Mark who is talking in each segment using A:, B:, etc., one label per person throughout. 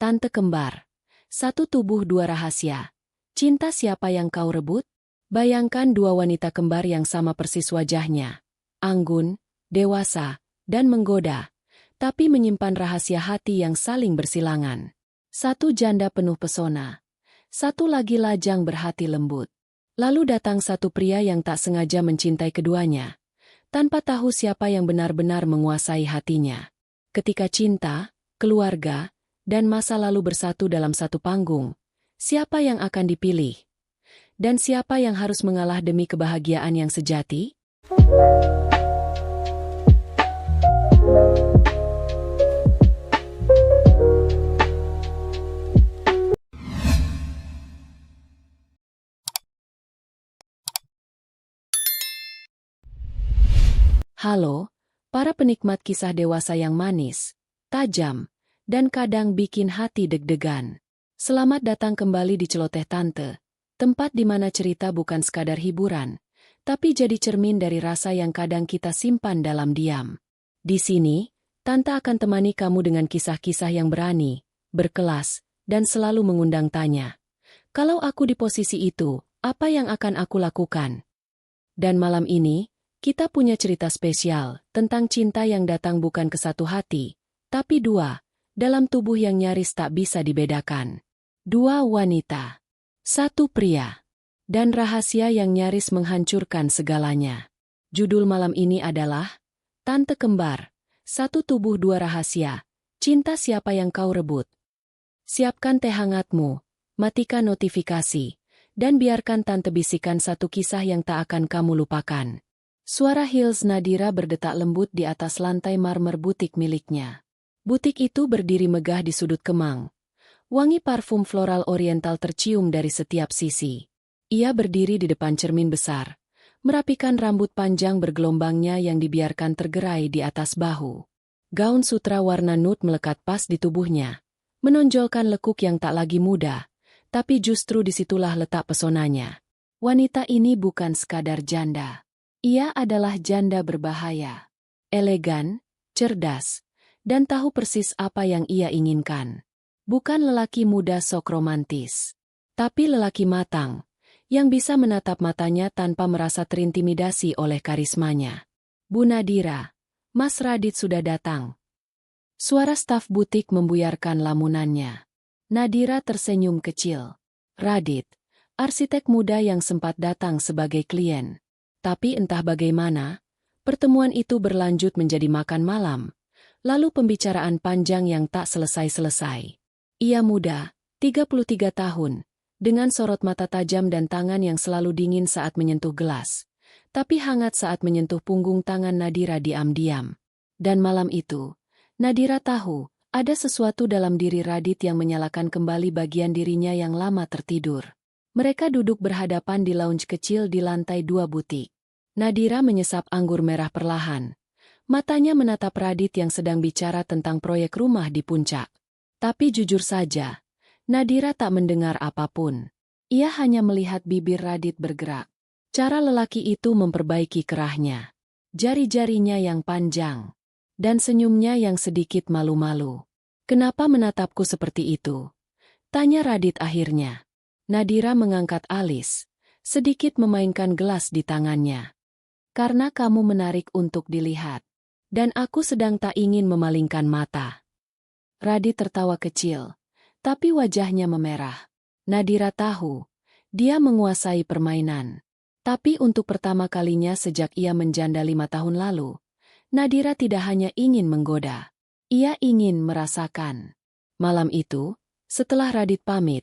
A: Tante kembar. Satu tubuh dua rahasia. Cinta siapa yang kau rebut? Bayangkan dua wanita kembar yang sama persis wajahnya. Anggun, dewasa, dan menggoda. Tapi menyimpan rahasia hati yang saling bersilangan. Satu janda penuh pesona. Satu lagi lajang berhati lembut. Lalu datang satu pria yang tak sengaja mencintai keduanya. Tanpa tahu siapa yang benar-benar menguasai hatinya. Ketika cinta, keluarga, dan masa lalu bersatu dalam satu panggung, siapa yang akan dipilih? Dan siapa yang harus mengalah demi kebahagiaan yang sejati? Halo, para penikmat kisah dewasa yang manis, tajam, dan kadang bikin hati deg-degan. Selamat datang kembali di Celoteh Tante, tempat di mana cerita bukan sekadar hiburan, tapi jadi cermin dari rasa yang kadang kita simpan dalam diam. Di sini, Tante akan temani kamu dengan kisah-kisah yang berani, berkelas, dan selalu mengundang tanya. Kalau aku di posisi itu, apa yang akan aku lakukan? Dan malam ini, kita punya cerita spesial tentang cinta yang datang bukan ke satu hati, tapi dua, dalam tubuh yang nyaris tak bisa dibedakan. Dua wanita, satu pria, dan rahasia yang nyaris menghancurkan segalanya. Judul malam ini adalah Tante Kembar, Satu Tubuh Dua Rahasia, Cinta Siapa Yang Kau Rebut. Siapkan teh hangatmu, matikan notifikasi, dan biarkan Tante bisikan satu kisah yang tak akan kamu lupakan. Suara Hills Nadira berdetak lembut di atas lantai marmer butik miliknya. Butik itu berdiri megah di sudut kemang. Wangi parfum floral oriental tercium dari setiap sisi. Ia berdiri di depan cermin besar, merapikan rambut panjang bergelombangnya yang dibiarkan tergerai di atas bahu. Gaun sutra warna nude melekat pas di tubuhnya, menonjolkan lekuk yang tak lagi muda, tapi justru disitulah letak pesonanya. Wanita ini bukan sekadar janda. Ia adalah janda berbahaya. Elegan, cerdas, dan tahu persis apa yang ia inginkan. Bukan lelaki muda sok romantis, tapi lelaki matang, yang bisa menatap matanya tanpa merasa terintimidasi oleh karismanya. Bu Nadira, Mas Radit sudah datang. Suara staf butik membuyarkan lamunannya. Nadira tersenyum kecil. Radit, arsitek muda yang sempat datang sebagai klien. Tapi entah bagaimana, pertemuan itu berlanjut menjadi makan malam, lalu pembicaraan panjang yang tak selesai-selesai. Ia muda, 33 tahun, dengan sorot mata tajam dan tangan yang selalu dingin saat menyentuh gelas, tapi hangat saat menyentuh punggung tangan Nadira diam-diam. Dan malam itu, Nadira tahu, ada sesuatu dalam diri Radit yang menyalakan kembali bagian dirinya yang lama tertidur. Mereka duduk berhadapan di lounge kecil di lantai 2 butik. Nadira menyesap anggur merah perlahan. Matanya menatap Radit yang sedang bicara tentang proyek rumah di puncak. Tapi jujur saja, Nadira tak mendengar apapun. Ia hanya melihat bibir Radit bergerak. Cara lelaki itu memperbaiki kerahnya. Jari-jarinya yang panjang. Dan senyumnya yang sedikit malu-malu. Kenapa menatapku seperti itu? Tanya Radit akhirnya. Nadira mengangkat alis, sedikit memainkan gelas di tangannya. Karena kamu menarik untuk dilihat. Dan aku sedang tak ingin memalingkan mata. Radit tertawa kecil, tapi wajahnya memerah. Nadira tahu, dia menguasai permainan. Tapi untuk pertama kalinya sejak ia menjanda 5 tahun lalu, Nadira tidak hanya ingin menggoda. Ia ingin merasakan. Malam itu, setelah Radit pamit,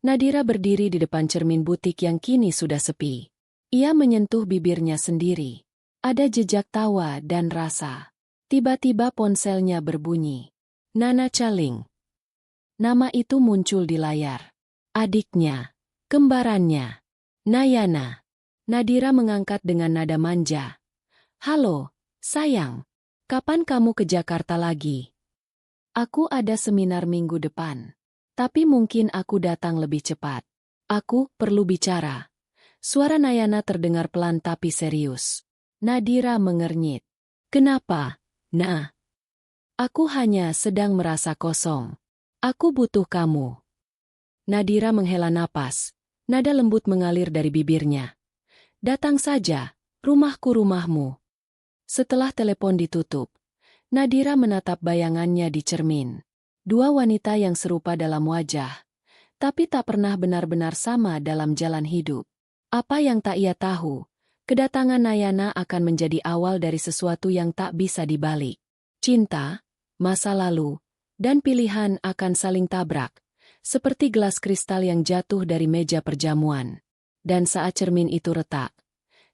A: Nadira berdiri di depan cermin butik yang kini sudah sepi. Ia menyentuh bibirnya sendiri. Ada jejak tawa dan rasa. Tiba-tiba ponselnya berbunyi. Nana Caling. Nama itu muncul di layar. Adiknya. Kembarannya. Nayana. Nadira mengangkat dengan nada manja. Halo, sayang. Kapan kamu ke Jakarta lagi? Aku ada seminar minggu depan. Tapi mungkin aku datang lebih cepat. Aku perlu bicara. Suara Nayana terdengar pelan tapi serius. Nadira mengernyit. Kenapa, Nah? Aku hanya sedang merasa kosong. Aku butuh kamu. Nadira menghela napas. Nada lembut mengalir dari bibirnya. Datang saja, rumahku rumahmu. Setelah telepon ditutup, Nadira menatap bayangannya di cermin. Dua wanita yang serupa dalam wajah, tapi tak pernah benar-benar sama dalam jalan hidup. Apa yang tak ia tahu, kedatangan Nayana akan menjadi awal dari sesuatu yang tak bisa dibalik. Cinta, masa lalu, dan pilihan akan saling tabrak, seperti gelas kristal yang jatuh dari meja perjamuan. Dan saat cermin itu retak,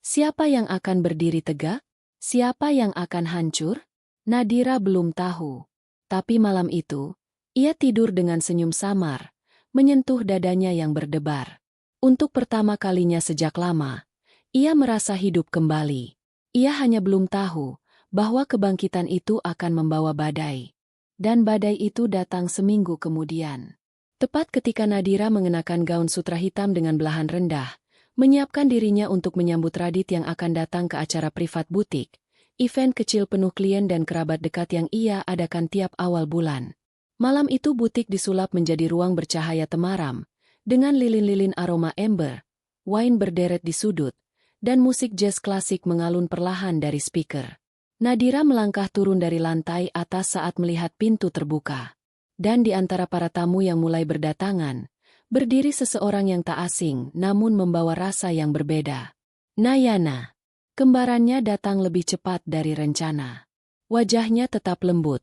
A: siapa yang akan berdiri tegak? Siapa yang akan hancur? Nadira belum tahu. Tapi malam itu, ia tidur dengan senyum samar, menyentuh dadanya yang berdebar. Untuk pertama kalinya sejak lama, ia merasa hidup kembali. Ia hanya belum tahu bahwa kebangkitan itu akan membawa badai. Dan badai itu datang seminggu kemudian. Tepat ketika Nadira mengenakan gaun sutra hitam dengan belahan rendah, menyiapkan dirinya untuk menyambut Radit yang akan datang ke acara privat butik, event kecil penuh klien dan kerabat dekat yang ia adakan tiap awal bulan. Malam itu butik disulap menjadi ruang bercahaya temaram, dengan lilin-lilin aroma ember, wine berderet di sudut, dan musik jazz klasik mengalun perlahan dari speaker. Nadira melangkah turun dari lantai atas saat melihat pintu terbuka. Dan di antara para tamu yang mulai berdatangan, berdiri seseorang yang tak asing namun membawa rasa yang berbeda. Nayana. Kembarannya datang lebih cepat dari rencana. Wajahnya tetap lembut,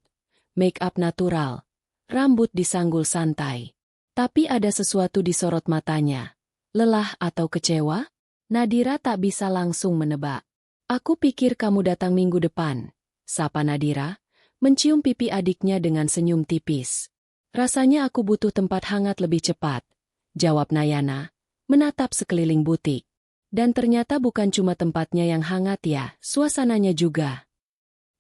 A: make up natural, rambut disanggul santai. Tapi ada sesuatu di sorot matanya. Lelah atau kecewa? Nadira tak bisa langsung menebak. Aku pikir kamu datang minggu depan, sapa Nadira, mencium pipi adiknya dengan senyum tipis. Rasanya aku butuh tempat hangat lebih cepat, jawab Nayana, menatap sekeliling butik. Dan ternyata bukan cuma tempatnya yang hangat ya, suasananya juga.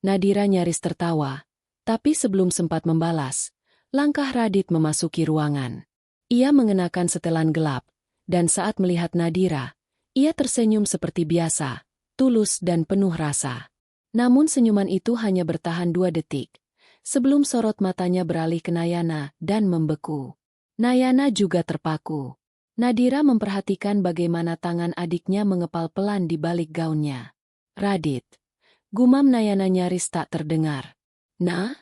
A: Nadira nyaris tertawa, tapi sebelum sempat membalas, langkah Radit memasuki ruangan. Ia mengenakan setelan gelap, dan saat melihat Nadira, ia tersenyum seperti biasa, tulus dan penuh rasa. Namun senyuman itu hanya bertahan 2 detik, sebelum sorot matanya beralih ke Nayana dan membeku. Nayana juga terpaku. Nadira memperhatikan bagaimana tangan adiknya mengepal pelan di balik gaunnya. Radit. Gumam Nayana nyaris tak terdengar. Nah?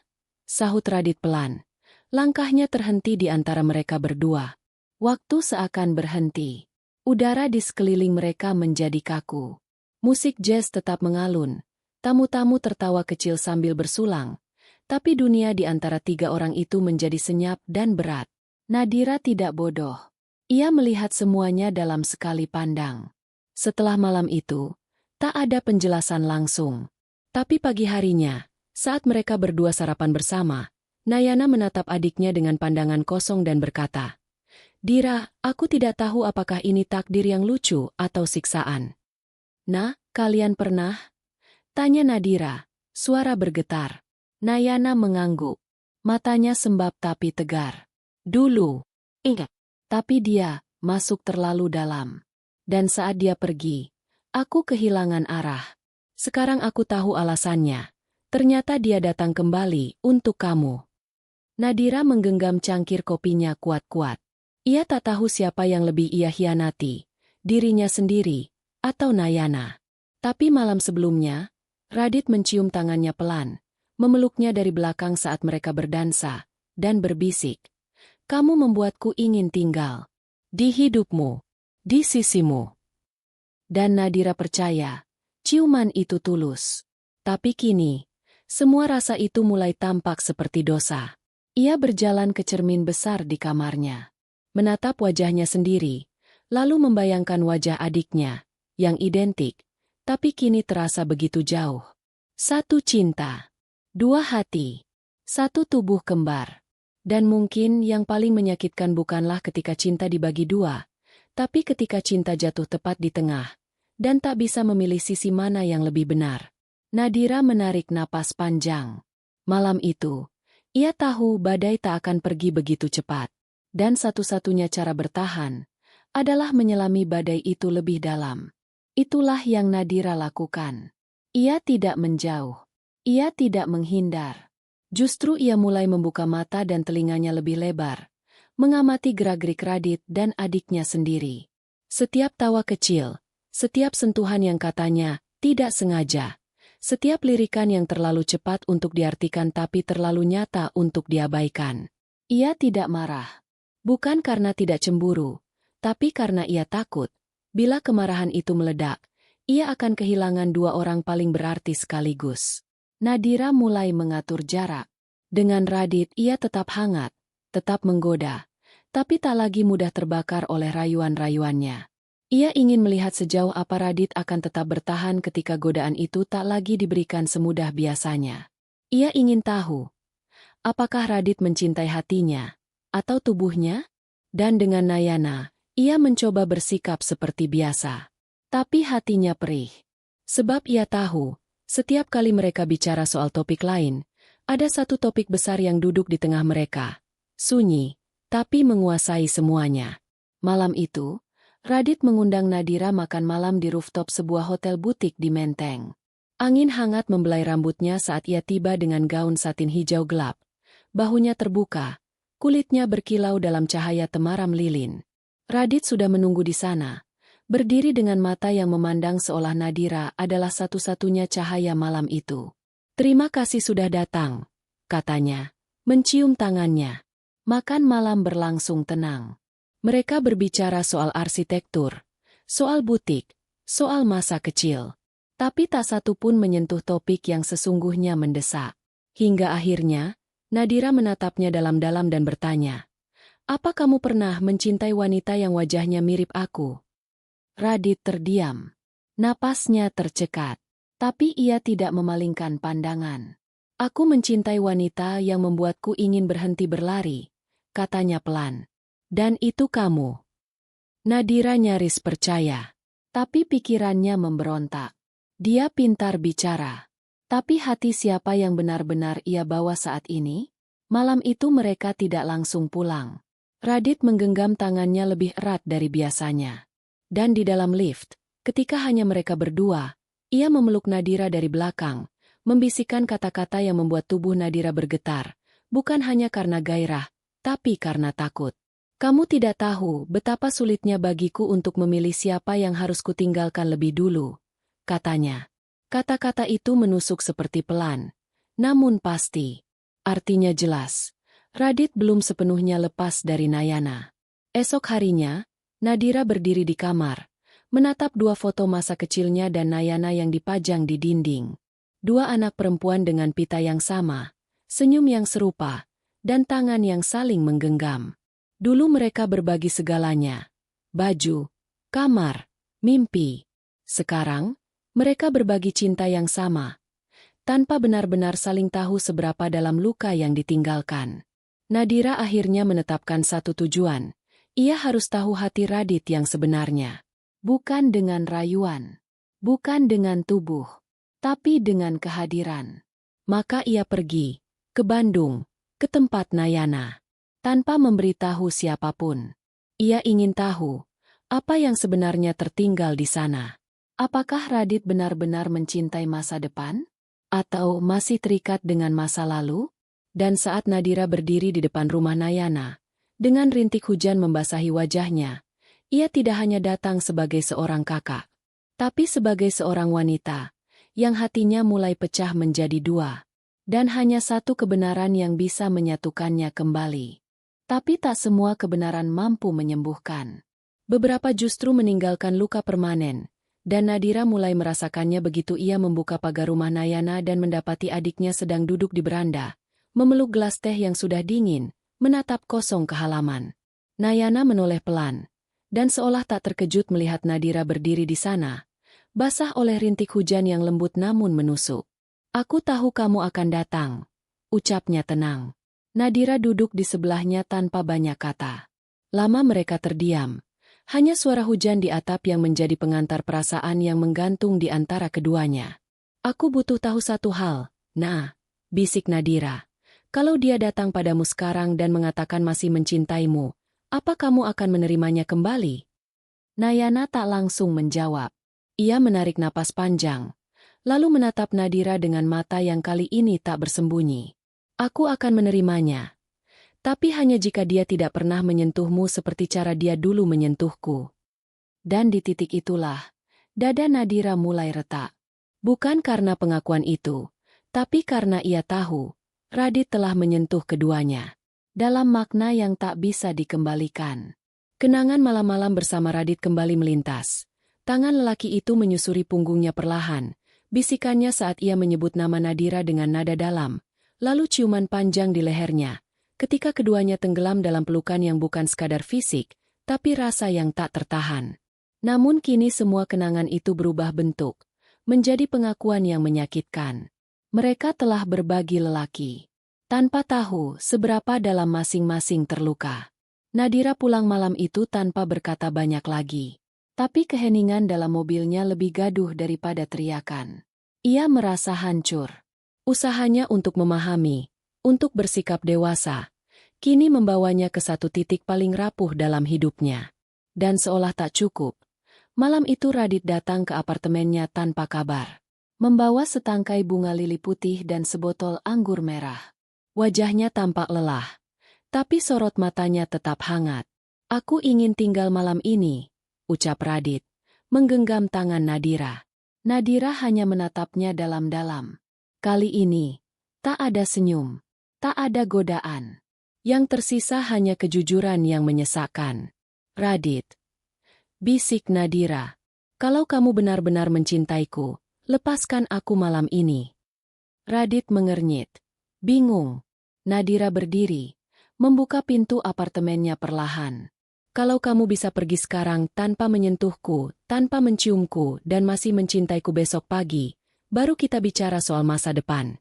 A: Sahut Radit pelan. Langkahnya terhenti di antara mereka berdua. Waktu seakan berhenti. Udara di sekeliling mereka menjadi kaku. Musik jazz tetap mengalun. Tamu-tamu tertawa kecil sambil bersulang. Tapi dunia di antara 3 orang itu menjadi senyap dan berat. Nadira tidak bodoh. Ia melihat semuanya dalam sekali pandang. Setelah malam itu, tak ada penjelasan langsung. Tapi pagi harinya, saat mereka berdua sarapan bersama, Nayana menatap adiknya dengan pandangan kosong dan berkata, "Dira, aku tidak tahu apakah ini takdir yang lucu atau siksaan." "Nah, kalian pernah?" tanya Nadira, suara bergetar. Nayana mengangguk. Matanya sembab tapi tegar. "Dulu." "Ingat." Tapi dia masuk terlalu dalam. Dan saat dia pergi, aku kehilangan arah. Sekarang aku tahu alasannya. Ternyata dia datang kembali untuk kamu. Nadira menggenggam cangkir kopinya kuat-kuat. Ia tak tahu siapa yang lebih ia hianati, dirinya sendiri, atau Nayana. Tapi malam sebelumnya, Radit mencium tangannya pelan, memeluknya dari belakang saat mereka berdansa, dan berbisik, "Kamu membuatku ingin tinggal di hidupmu, di sisimu." Dan Nadira percaya, ciuman itu tulus. Tapi kini, semua rasa itu mulai tampak seperti dosa. Ia berjalan ke cermin besar di kamarnya, menatap wajahnya sendiri, lalu membayangkan wajah adiknya, yang identik, tapi kini terasa begitu jauh. 1 cinta, 2 hati, 1 tubuh kembar. Dan mungkin yang paling menyakitkan bukanlah ketika cinta dibagi 2, tapi ketika cinta jatuh tepat di tengah, dan tak bisa memilih sisi mana yang lebih benar. Nadira menarik napas panjang. Malam itu, ia tahu badai tak akan pergi begitu cepat. Dan satu-satunya cara bertahan adalah menyelami badai itu lebih dalam. Itulah yang Nadira lakukan. Ia tidak menjauh. Ia tidak menghindar. Justru ia mulai membuka mata dan telinganya lebih lebar, mengamati gerak-gerik Radit dan adiknya sendiri. Setiap tawa kecil, setiap sentuhan yang katanya tidak sengaja, setiap lirikan yang terlalu cepat untuk diartikan tapi terlalu nyata untuk diabaikan. Ia tidak marah. Bukan karena tidak cemburu, tapi karena ia takut. Bila kemarahan itu meledak, ia akan kehilangan dua orang paling berarti sekaligus. Nadira mulai mengatur jarak. Dengan Radit ia tetap hangat, tetap menggoda, tapi tak lagi mudah terbakar oleh rayuan-rayuannya. Ia ingin melihat sejauh apa Radit akan tetap bertahan ketika godaan itu tak lagi diberikan semudah biasanya. Ia ingin tahu, apakah Radit mencintai hatinya atau tubuhnya? Dan dengan Nayana, ia mencoba bersikap seperti biasa. Tapi hatinya perih. Sebab ia tahu, setiap kali mereka bicara soal topik lain, ada satu topik besar yang duduk di tengah mereka. Sunyi, tapi menguasai semuanya. Malam itu, Radit mengundang Nadira makan malam di rooftop sebuah hotel butik di Menteng. Angin hangat membelai rambutnya saat ia tiba dengan gaun satin hijau gelap. Bahunya terbuka, kulitnya berkilau dalam cahaya temaram lilin. Radit sudah menunggu di sana, berdiri dengan mata yang memandang seolah Nadira adalah satu-satunya cahaya malam itu. "Terima kasih sudah datang," katanya, mencium tangannya. Makan malam berlangsung tenang. Mereka berbicara soal arsitektur, soal butik, soal masa kecil. Tapi tak satu pun menyentuh topik yang sesungguhnya mendesak. Hingga akhirnya, Nadira menatapnya dalam-dalam dan bertanya, "Apa kamu pernah mencintai wanita yang wajahnya mirip aku?" Radit terdiam. Napasnya tercekat. Tapi ia tidak memalingkan pandangan. "Aku mencintai wanita yang membuatku ingin berhenti berlari," katanya pelan. "Dan itu kamu." Nadira nyaris percaya. Tapi pikirannya memberontak. Dia pintar bicara. Tapi hati siapa yang benar-benar ia bawa saat ini? Malam itu mereka tidak langsung pulang. Radit menggenggam tangannya lebih erat dari biasanya. Dan di dalam lift, ketika hanya mereka berdua, ia memeluk Nadira dari belakang, membisikkan kata-kata yang membuat tubuh Nadira bergetar, bukan hanya karena gairah, tapi karena takut. "Kamu tidak tahu betapa sulitnya bagiku untuk memilih siapa yang harus kutinggalkan lebih dulu," katanya. Kata-kata itu menusuk seperti pelan, namun pasti. Artinya jelas. Radit belum sepenuhnya lepas dari Nayana. Esok harinya, Nadira berdiri di kamar, menatap dua foto masa kecilnya dan Nayana yang dipajang di dinding. Dua anak perempuan dengan pita yang sama, senyum yang serupa, dan tangan yang saling menggenggam. Dulu mereka berbagi segalanya. Baju, kamar, mimpi. Sekarang, mereka berbagi cinta yang sama, tanpa benar-benar saling tahu seberapa dalam luka yang ditinggalkan. Nadira akhirnya menetapkan satu tujuan. Ia harus tahu hati Radit yang sebenarnya. Bukan dengan rayuan, bukan dengan tubuh, tapi dengan kehadiran. Maka ia pergi ke Bandung, ke tempat Nayana, tanpa memberitahu siapapun. Ia ingin tahu apa yang sebenarnya tertinggal di sana. Apakah Radit benar-benar mencintai masa depan? Atau masih terikat dengan masa lalu? Dan saat Nadira berdiri di depan rumah Nayana, dengan rintik hujan membasahi wajahnya, ia tidak hanya datang sebagai seorang kakak, tapi sebagai seorang wanita, yang hatinya mulai pecah menjadi dua. Dan hanya satu kebenaran yang bisa menyatukannya kembali. Tapi tak semua kebenaran mampu menyembuhkan. Beberapa justru meninggalkan luka permanen. Dan Nadira mulai merasakannya begitu ia membuka pagar rumah Nayana dan mendapati adiknya sedang duduk di beranda, memeluk gelas teh yang sudah dingin, menatap kosong ke halaman. Nayana menoleh pelan, dan seolah tak terkejut melihat Nadira berdiri di sana, basah oleh rintik hujan yang lembut namun menusuk. "Aku tahu kamu akan datang," ucapnya tenang. Nadira duduk di sebelahnya tanpa banyak kata. Lama mereka terdiam. Hanya suara hujan di atap yang menjadi pengantar perasaan yang menggantung di antara keduanya. "Aku butuh tahu satu hal, Nah," bisik Nadira. "Kalau dia datang padamu sekarang dan mengatakan masih mencintaimu, apa kamu akan menerimanya kembali?" Nayana tak langsung menjawab. Ia menarik napas panjang, lalu menatap Nadira dengan mata yang kali ini tak bersembunyi. Aku akan menerimanya. Tapi hanya jika dia tidak pernah menyentuhmu seperti cara dia dulu menyentuhku. Dan di titik itulah, dada Nadira mulai retak. Bukan karena pengakuan itu, tapi karena ia tahu, Radit telah menyentuh keduanya. Dalam makna yang tak bisa dikembalikan. Kenangan malam-malam bersama Radit kembali melintas. Tangan lelaki itu menyusuri punggungnya perlahan. Bisikannya saat ia menyebut nama Nadira dengan nada dalam. Lalu ciuman panjang di lehernya. Ketika keduanya tenggelam dalam pelukan yang bukan sekadar fisik, tapi rasa yang tak tertahan. Namun kini semua kenangan itu berubah bentuk. Menjadi pengakuan yang menyakitkan. Mereka telah berbagi lelaki. Tanpa tahu seberapa dalam masing-masing terluka. Nadira pulang malam itu tanpa berkata banyak lagi. Tapi keheningan dalam mobilnya lebih gaduh daripada teriakan. Ia merasa hancur. Usahanya untuk memahami, untuk bersikap dewasa, kini membawanya ke satu titik paling rapuh dalam hidupnya. Dan seolah tak cukup, malam itu Radit datang ke apartemennya tanpa kabar. Membawa setangkai bunga lili putih dan sebotol anggur merah. Wajahnya tampak lelah, tapi sorot matanya tetap hangat. Aku ingin tinggal malam ini, ucap Radit, menggenggam tangan Nadira. Nadira hanya menatapnya dalam-dalam. Kali ini, tak ada senyum, tak ada godaan. Yang tersisa hanya kejujuran yang menyesakkan. Radit, bisik Nadira, kalau kamu benar-benar mencintaiku, lepaskan aku malam ini. Radit mengernyit, bingung. Nadira berdiri, membuka pintu apartemennya perlahan. Kalau kamu bisa pergi sekarang tanpa menyentuhku, tanpa menciumku, dan masih mencintaiku besok pagi, baru kita bicara soal masa depan.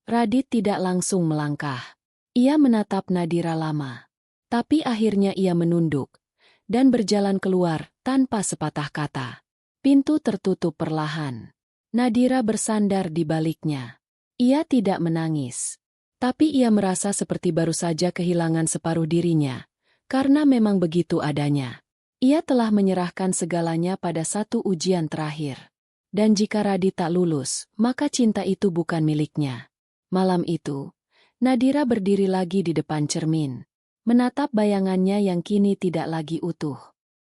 A: Radit tidak langsung melangkah. Ia menatap Nadira lama. Tapi akhirnya ia menunduk, dan berjalan keluar tanpa sepatah kata. Pintu tertutup perlahan. Nadira bersandar di baliknya. Ia tidak menangis. Tapi ia merasa seperti baru saja kehilangan separuh dirinya, karena memang begitu adanya. Ia telah menyerahkan segalanya pada satu ujian terakhir. Dan jika Radit tak lulus, maka cinta itu bukan miliknya. Malam itu, Nadira berdiri lagi di depan cermin, menatap bayangannya yang kini tidak lagi utuh.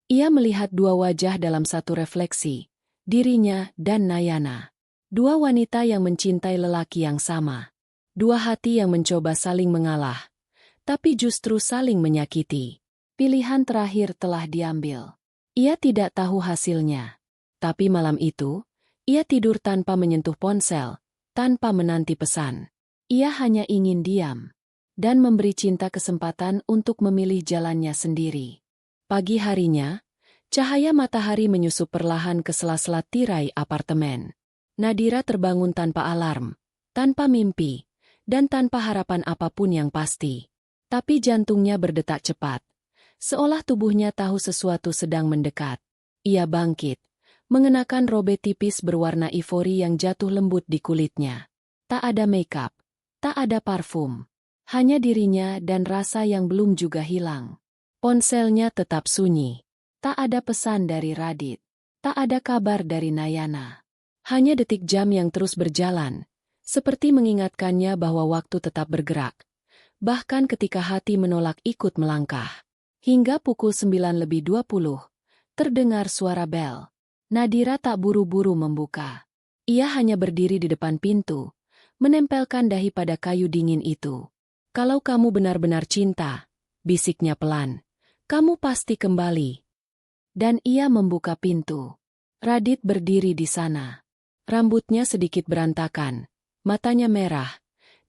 A: Ia melihat dua wajah dalam satu refleksi, dirinya dan Nayana. Dua wanita yang mencintai lelaki yang sama. Dua hati yang mencoba saling mengalah, tapi justru saling menyakiti. Pilihan terakhir telah diambil. Ia tidak tahu hasilnya. Tapi malam itu, ia tidur tanpa menyentuh ponsel, tanpa menanti pesan. Ia hanya ingin diam, dan memberi cinta kesempatan untuk memilih jalannya sendiri. Pagi harinya, cahaya matahari menyusup perlahan ke sela-sela tirai apartemen. Nadira terbangun tanpa alarm, tanpa mimpi, dan tanpa harapan apapun yang pasti. Tapi jantungnya berdetak cepat, seolah tubuhnya tahu sesuatu sedang mendekat. Ia bangkit, mengenakan robe tipis berwarna ivory yang jatuh lembut di kulitnya. Tak ada makeup, tak ada parfum. Hanya dirinya dan rasa yang belum juga hilang. Ponselnya tetap sunyi. Tak ada pesan dari Radit. Tak ada kabar dari Nayana. Hanya detik jam yang terus berjalan. Seperti mengingatkannya bahwa waktu tetap bergerak. Bahkan ketika hati menolak ikut melangkah. Hingga pukul 9:20, terdengar suara bel. Nadira tak buru-buru membuka. Ia hanya berdiri di depan pintu, menempelkan dahi pada kayu dingin itu. Kalau kamu benar-benar cinta, bisiknya pelan, kamu pasti kembali. Dan ia membuka pintu. Radit berdiri di sana. Rambutnya sedikit berantakan. Matanya merah,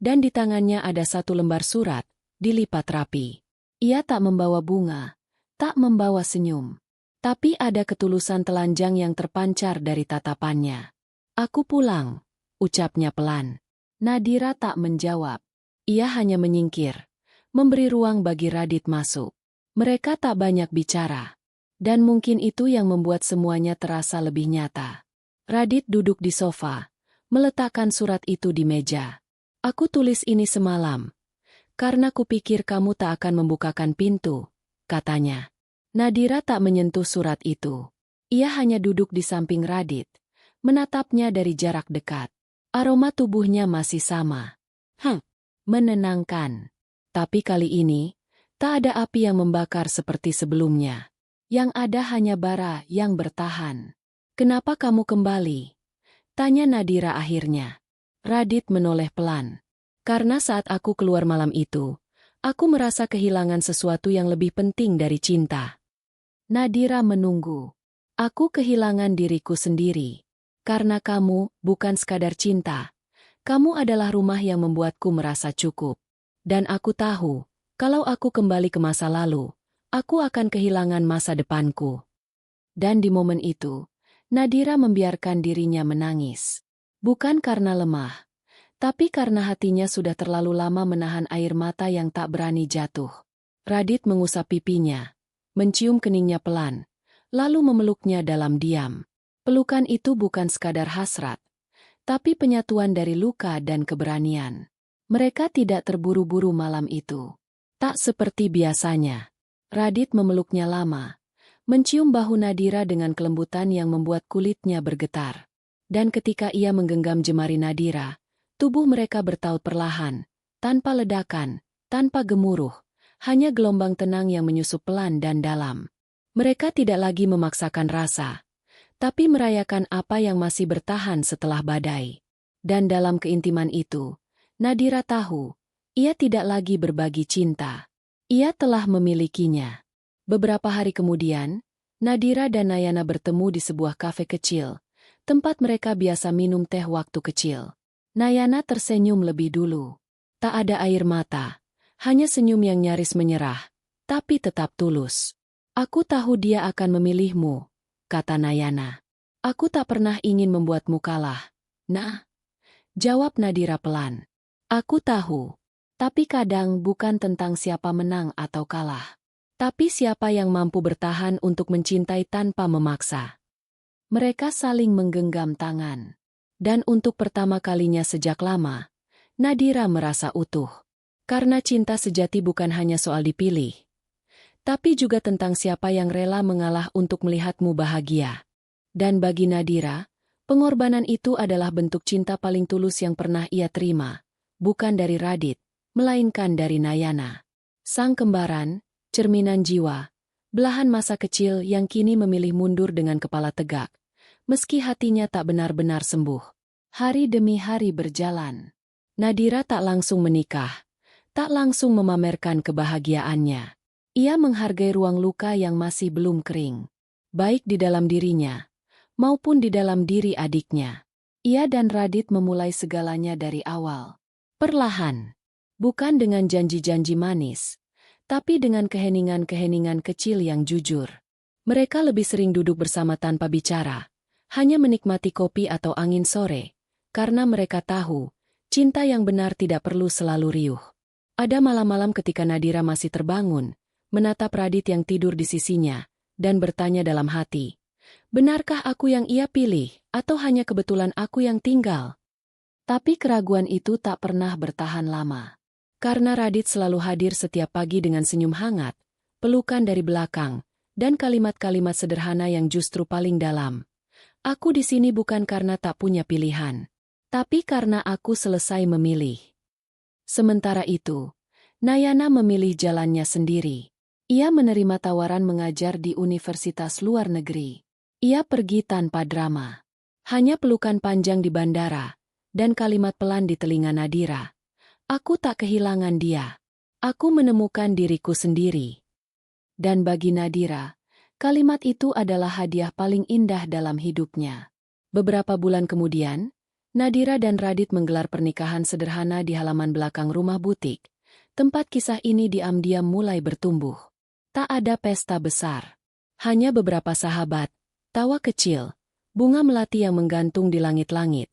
A: dan di tangannya ada satu lembar surat, dilipat rapi. Ia tak membawa bunga, tak membawa senyum. Tapi ada ketulusan telanjang yang terpancar dari tatapannya. Aku pulang, ucapnya pelan. Nadira tak menjawab. Ia hanya menyingkir, memberi ruang bagi Radit masuk. Mereka tak banyak bicara. Dan mungkin itu yang membuat semuanya terasa lebih nyata. Radit duduk di sofa, meletakkan surat itu di meja. Aku tulis ini semalam, karena kupikir kamu tak akan membukakan pintu, katanya. Nadira tak menyentuh surat itu. Ia hanya duduk di samping Radit, menatapnya dari jarak dekat. Aroma tubuhnya masih sama. menenangkan. Tapi kali ini, tak ada api yang membakar seperti sebelumnya. Yang ada hanya bara yang bertahan. "Kenapa kamu kembali?" tanya Nadira akhirnya. Radit menoleh pelan. "Karena saat aku keluar malam itu, aku merasa kehilangan sesuatu yang lebih penting dari cinta." Nadira menunggu. "Aku kehilangan diriku sendiri. Karena kamu bukan sekadar cinta. Kamu adalah rumah yang membuatku merasa cukup. Dan aku tahu, kalau aku kembali ke masa lalu, aku akan kehilangan masa depanku." Dan di momen itu, Nadira membiarkan dirinya menangis. Bukan karena lemah, tapi karena hatinya sudah terlalu lama menahan air mata yang tak berani jatuh. Radit mengusap pipinya, mencium keningnya pelan, lalu memeluknya dalam diam. Pelukan itu bukan sekadar hasrat, tapi penyatuan dari luka dan keberanian. Mereka tidak terburu-buru malam itu. Tak seperti biasanya. Radit memeluknya lama, mencium bahu Nadira dengan kelembutan yang membuat kulitnya bergetar. Dan ketika ia menggenggam jemari Nadira, tubuh mereka bertaut perlahan, tanpa ledakan, tanpa gemuruh, hanya gelombang tenang yang menyusup pelan dan dalam. Mereka tidak lagi memaksakan rasa, tapi merayakan apa yang masih bertahan setelah badai. Dan dalam keintiman itu, Nadira tahu, ia tidak lagi berbagi cinta. Ia telah memilikinya. Beberapa hari kemudian, Nadira dan Nayana bertemu di sebuah kafe kecil, tempat mereka biasa minum teh waktu kecil. Nayana tersenyum lebih dulu. Tak ada air mata, hanya senyum yang nyaris menyerah, tapi tetap tulus. "Aku tahu dia akan memilihmu," kata Nayana. "Aku tak pernah ingin membuatmu kalah." "Nah," jawab Nadira pelan. "Aku tahu. Tapi kadang bukan tentang siapa menang atau kalah. Tapi siapa yang mampu bertahan untuk mencintai tanpa memaksa." Mereka saling menggenggam tangan. Dan untuk pertama kalinya sejak lama, Nadira merasa utuh. Karena cinta sejati bukan hanya soal dipilih, tapi juga tentang siapa yang rela mengalah untuk melihatmu bahagia. Dan bagi Nadira, pengorbanan itu adalah bentuk cinta paling tulus yang pernah ia terima, bukan dari Radit, melainkan dari Nayana. Sang kembaran, cerminan jiwa, belahan masa kecil yang kini memilih mundur dengan kepala tegak, meski hatinya tak benar-benar sembuh. Hari demi hari berjalan. Nadira tak langsung menikah, tak langsung memamerkan kebahagiaannya. Ia menghargai ruang luka yang masih belum kering, baik di dalam dirinya, maupun di dalam diri adiknya. Ia dan Radit memulai segalanya dari awal. Perlahan. Bukan dengan janji-janji manis, tapi dengan keheningan-keheningan kecil yang jujur. Mereka lebih sering duduk bersama tanpa bicara, hanya menikmati kopi atau angin sore, karena mereka tahu, cinta yang benar tidak perlu selalu riuh. Ada malam-malam ketika Nadira masih terbangun, menatap Radit yang tidur di sisinya, dan bertanya dalam hati, benarkah aku yang ia pilih, atau hanya kebetulan aku yang tinggal? Tapi keraguan itu tak pernah bertahan lama. Karena Radit selalu hadir setiap pagi dengan senyum hangat, pelukan dari belakang, dan kalimat-kalimat sederhana yang justru paling dalam. "Aku di sini bukan karena tak punya pilihan, tapi karena aku selesai memilih." Sementara itu, Nayana memilih jalannya sendiri. Ia menerima tawaran mengajar di universitas luar negeri. Ia pergi tanpa drama. Hanya pelukan panjang di bandara, dan kalimat pelan di telinga Nadira. "Aku tak kehilangan dia. Aku menemukan diriku sendiri." Dan bagi Nadira, kalimat itu adalah hadiah paling indah dalam hidupnya. Beberapa bulan kemudian, Nadira dan Radit menggelar pernikahan sederhana di halaman belakang rumah butik. Tempat kisah ini diam-diam mulai bertumbuh. Tak ada pesta besar. Hanya beberapa sahabat, tawa kecil, bunga melati yang menggantung di langit-langit,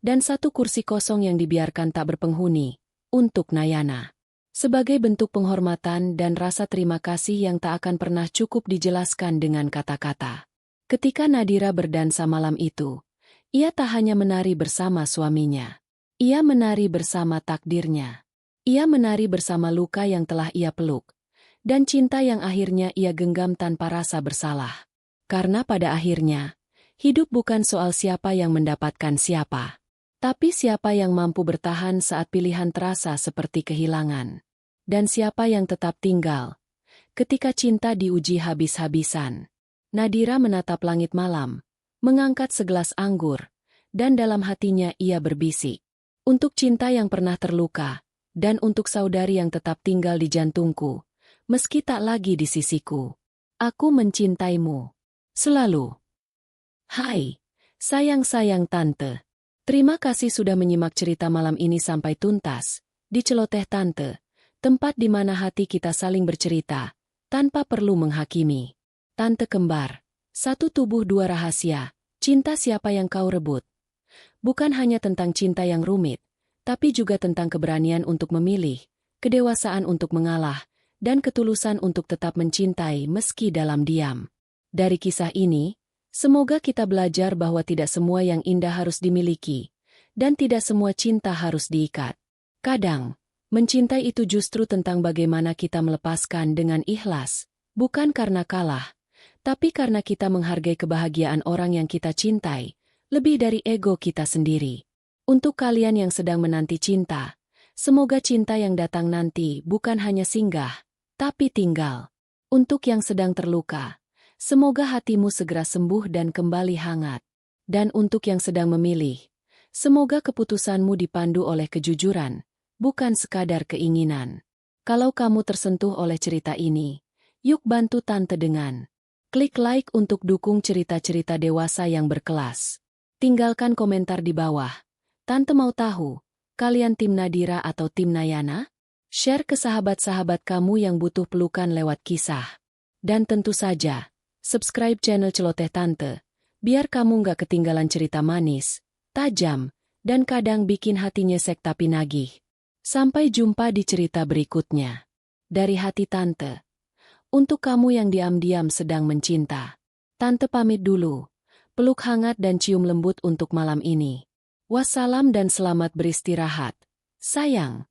A: dan satu kursi kosong yang dibiarkan tak berpenghuni, untuk Nayana. Sebagai bentuk penghormatan dan rasa terima kasih yang tak akan pernah cukup dijelaskan dengan kata-kata. Ketika Nadira berdansa malam itu, ia tak hanya menari bersama suaminya. Ia menari bersama takdirnya. Ia menari bersama luka yang telah ia peluk, dan cinta yang akhirnya ia genggam tanpa rasa bersalah. Karena pada akhirnya, hidup bukan soal siapa yang mendapatkan siapa, Tapi siapa yang mampu bertahan saat pilihan terasa seperti kehilangan? Dan siapa yang tetap tinggal ketika cinta diuji habis-habisan? Nadira menatap langit malam, mengangkat segelas anggur, dan dalam hatinya ia berbisik. Untuk cinta yang pernah terluka, dan untuk saudari yang tetap tinggal di jantungku, meski tak lagi di sisiku. Aku mencintaimu. Selalu. Hai, sayang-sayang tante. Terima kasih sudah menyimak cerita malam ini sampai tuntas, di Celoteh Tante, tempat di mana hati kita saling bercerita, tanpa perlu menghakimi. Tante kembar, satu tubuh dua rahasia, cinta siapa yang kau rebut. Bukan hanya tentang cinta yang rumit, tapi juga tentang keberanian untuk memilih, kedewasaan untuk mengalah, dan ketulusan untuk tetap mencintai meski dalam diam. Dari kisah ini, semoga kita belajar bahwa tidak semua yang indah harus dimiliki, dan tidak semua cinta harus diikat. Kadang, mencintai itu justru tentang bagaimana kita melepaskan dengan ikhlas, bukan karena kalah, tapi karena kita menghargai kebahagiaan orang yang kita cintai, lebih dari ego kita sendiri. Untuk kalian yang sedang menanti cinta, semoga cinta yang datang nanti bukan hanya singgah, tapi tinggal. Untuk yang sedang terluka, semoga hatimu segera sembuh dan kembali hangat. Dan untuk yang sedang memilih, semoga keputusanmu dipandu oleh kejujuran, bukan sekadar keinginan. Kalau kamu tersentuh oleh cerita ini, yuk bantu Tante dengan klik like untuk dukung cerita-cerita dewasa yang berkelas. Tinggalkan komentar di bawah. Tante mau tahu, kalian tim Nadira atau tim Nayana? Share ke sahabat-sahabat kamu yang butuh pelukan lewat kisah. Dan tentu saja, subscribe channel Celoteh Tante, biar kamu nggak ketinggalan cerita manis, tajam, dan kadang bikin hati nyesek tapi nagih. Sampai jumpa di cerita berikutnya. Dari hati Tante. Untuk kamu yang diam-diam sedang mencinta. Tante pamit dulu. Peluk hangat dan cium lembut untuk malam ini. Wassalam dan selamat beristirahat. Sayang.